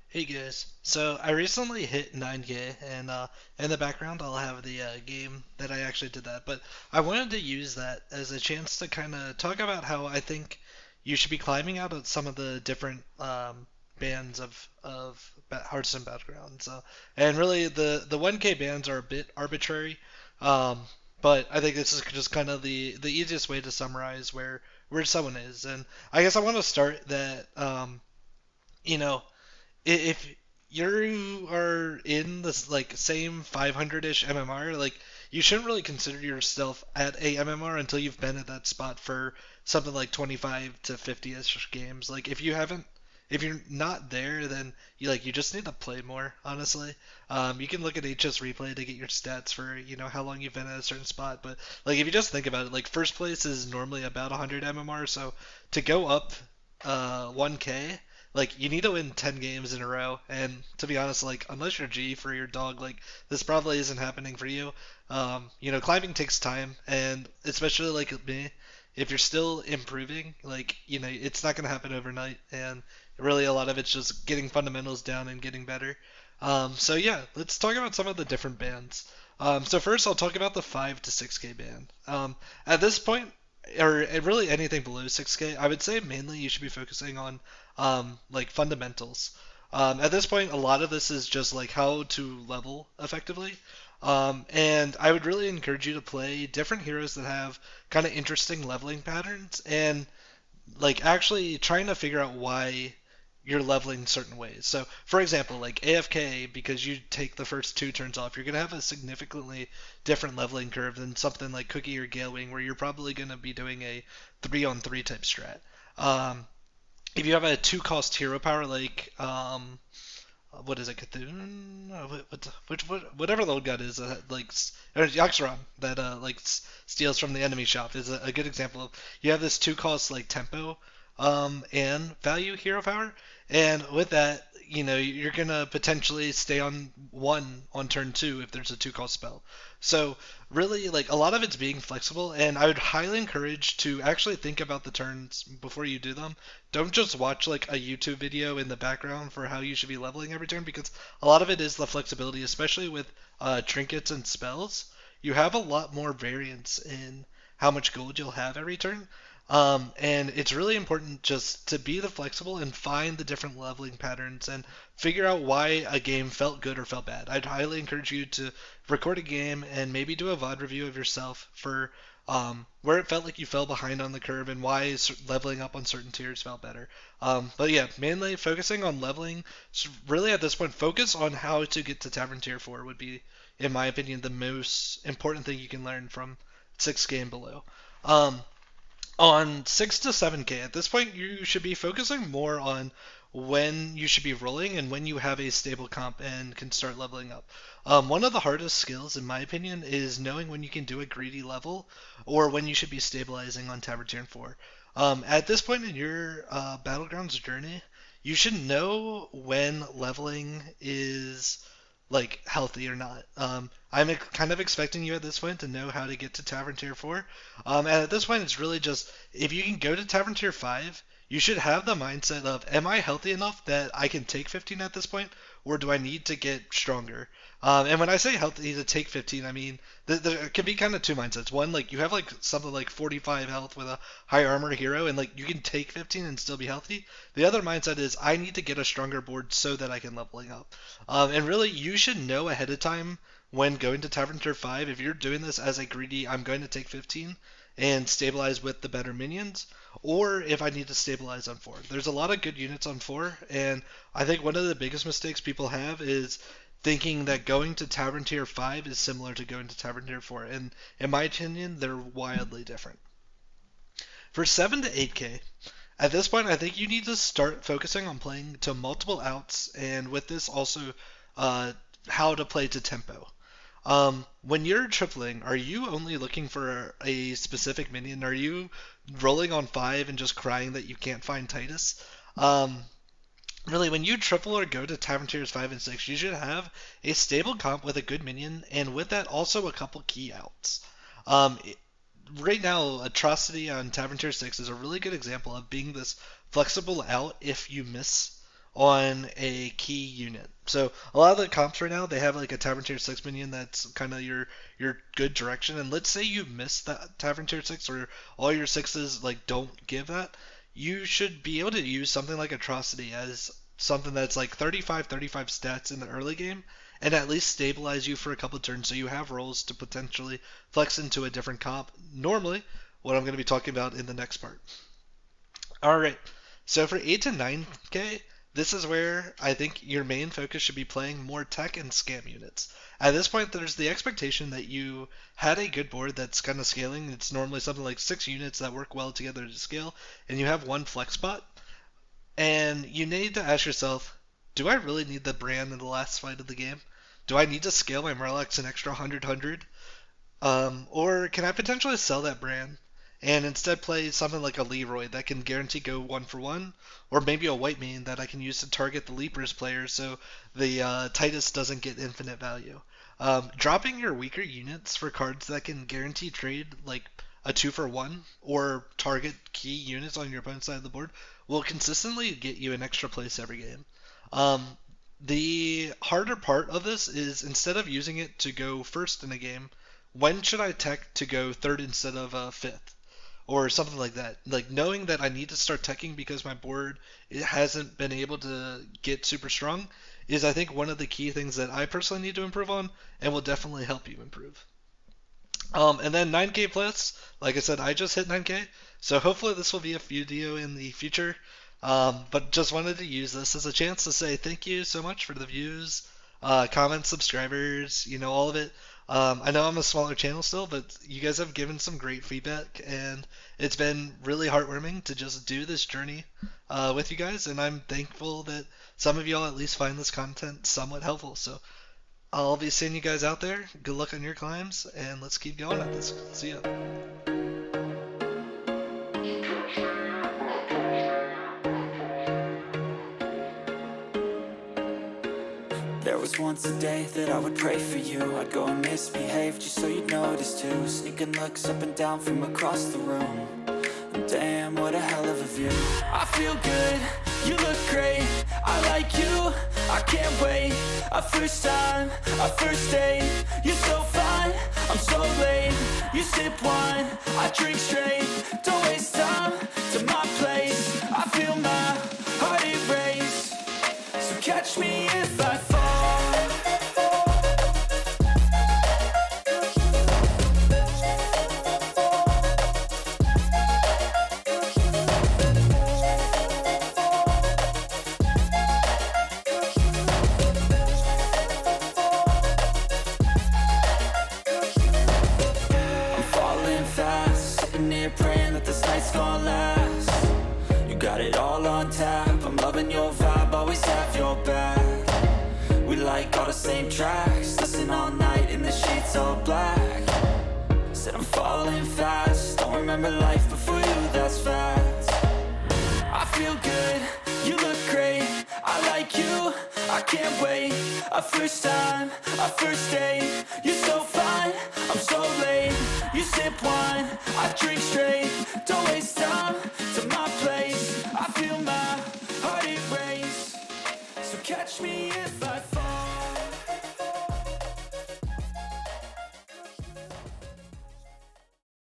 Hey guys, so I recently hit 9K, and in the background I'll have the game that I actually did that. But I wanted to use that as a chance to kind of talk about how I think you should be climbing out of some of the different bands of Hearthstone Battlegrounds. And really, the 1K bands are a bit arbitrary, um, but I think this is just kind of the easiest way to summarize where someone is. And I guess I want to start that you know if you are in this like same 500-ish MMR, like you shouldn't really consider yourself at a MMR until you've been at that spot for something like 25 to 50-ish games. Like if you're not there, then you just need to play more. Honestly, you can look at HS replay to get your stats for how long you've been at a certain spot. But like if you just think about it, like first place is normally about 100 MMR, so to go up 1K, like you need to win 10 games in a row. And to be honest, like unless you're Jeef or your dog, like this probably isn't happening for you. Climbing takes time, and especially like me, if you're still improving, like it's not gonna happen overnight. And really, a lot of it's just getting fundamentals down and getting better. So yeah, let's talk about some of the different bands. So first, I'll talk about the 5 to 6K band. At this point, or really anything below 6K, I would say mainly you should be focusing on like fundamentals. At this point, a lot of this is just like how to level effectively. And I would really encourage you to play different heroes that have kind of interesting leveling patterns and like actually trying to figure out why you're leveling certain ways. So, for example, like AFK, because you take the first two turns off, you're going to have a significantly different leveling curve than something like Cookie or Galewing, where you're probably going to be doing a 3-on-3 type strat. Um, if you have a two-cost hero power like what is it, Cthulhu? Whatever the old god is, like or Yaxaron that steals from the enemy shop is a good example of. You have this two-cost like tempo and value hero power, and with that, you're gonna potentially stay on one on turn two if there's a two-cost spell. So really, like a lot of it's being flexible, and I would highly encourage to actually think about the turns before you do them. Don't just watch like a YouTube video in the background for how you should be leveling every turn, because a lot of it is the flexibility, especially with trinkets and spells. You have a lot more variance in how much gold you'll have every turn. And it's really important just to be the flexible and find the different leveling patterns and figure out why a game felt good or felt bad. I'd highly encourage you to record a game and maybe do a VOD review of yourself for where it felt like you fell behind on the curve and why leveling up on certain tiers felt better. But yeah, mainly focusing on leveling. So really, at this point, focus on how to get to Tavern Tier 4 would be, in my opinion, the most important thing you can learn from 6 game below. Um, on 6 to 7K, at this point, you should be focusing more on when you should be rolling and when you have a stable comp and can start leveling up. One of the hardest skills, in my opinion, is knowing when you can do a greedy level or when you should be stabilizing on Tavern Tier 4. At this point in your Battlegrounds journey, you should know when leveling is like healthy or not. I'm kind of expecting you at this point to know how to get to Tavern Tier 4. And at this point, it's really just if you can go to Tavern Tier 5, you should have the mindset of, am I healthy enough that I can take 15 at this point, or do I need to get stronger? And when I say healthy to take 15, I mean there can be kind of two mindsets. One, like you have like something like 45 health with a high armor hero, and like you can take 15 and still be healthy. The other mindset is I need to get a stronger board so that I can leveling up. And really, you should know ahead of time when going to Tavern Tier 5, if you're doing this as a greedy, I'm going to take 15 and stabilize with the better minions, or if I need to stabilize on 4. There's a lot of good units on 4, and I think one of the biggest mistakes people have is thinking that going to Tavern Tier 5 is similar to going to Tavern Tier 4, and in my opinion, they're wildly different. For 7 to 8K, at this point, I think you need to start focusing on playing to multiple outs, and with this also how to play to tempo. When you're tripling, are you only looking for a specific minion? Are you rolling on 5 and just crying that you can't find Titus? Um, Really, when you triple or go to Tavern Tiers 5 and 6, you should have a stable comp with a good minion, and with that, also a couple key outs. Um, right now, Atrocity on Tavern Tier 6 is a really good example of being this flexible out if you miss on a key unit. So a lot of the comps right now, they have like a Tavern Tier 6 minion that's kind of your good direction. And let's say you miss that Tavern Tier 6 or all your 6s like don't give that, you should be able to use something like Atrocity as something that's like 35 stats in the early game and at least stabilize you for a couple turns so you have rolls to potentially flex into a different comp. Normally, what I'm going to be talking about in the next part. Alright, so for 8 to 9k, this is where I think your main focus should be playing more tech and scam units. At this point, there's the expectation that you had a good board that's kind of scaling. It's normally something like 6 units that work well together to scale, and you have one flex spot. And you need to ask yourself, do I really need the brand in the last fight of the game? Do I need to scale my Murlocs an extra 100? Or can I potentially sell that brand and instead play something like a Leroy that can guarantee go 1-for-1, or maybe a white main that I can use to target the Leapers players so the Titus doesn't get infinite value. Dropping your weaker units for cards that can guarantee trade, like a 2-for-1, or target key units on your opponent's side of the board, will consistently get you an extra place every game. The harder part of this is instead of using it to go first in a game, when should I tech to go third instead of fifth? Or something like that. Like knowing that I need to start teching because my board it hasn't been able to get super strong is I think one of the key things that I personally need to improve on and will definitely help you improve. And then 9k plus, like I said, I just hit 9k, so hopefully this will be a video in the future. But just wanted to use this as a chance to say thank you so much for the views, comments, subscribers, all of it. I know I'm a smaller channel still, but you guys have given some great feedback, and it's been really heartwarming to just do this journey with you guys, and I'm thankful that some of y'all at least find this content somewhat helpful. So I'll be seeing you guys out there. Good luck on your climbs, and let's keep going at this. See ya. There was once a day that I would pray for you. I'd go and misbehave just so you'd notice too. Sneaking looks up and down from across the room. And damn, what a hell of a view. I feel good, you look great. I like you, I can't wait. A first time, a first date. You're so fine, I'm so late. You sip wine, I drink straight. Don't waste time to my place. I feel my heart erase. So catch me if I fall. Praying that this night's gonna last. You got it all on tap. I'm loving your vibe, always have your back. We like all the same tracks. Listen all night in the sheets all black. Said I'm falling fast. Don't remember life before you, that's fact. I feel good, you look great. I like you, I can't wait. A first time, a first date. You're so fine, I'm so late. You sip wine, I drink straight.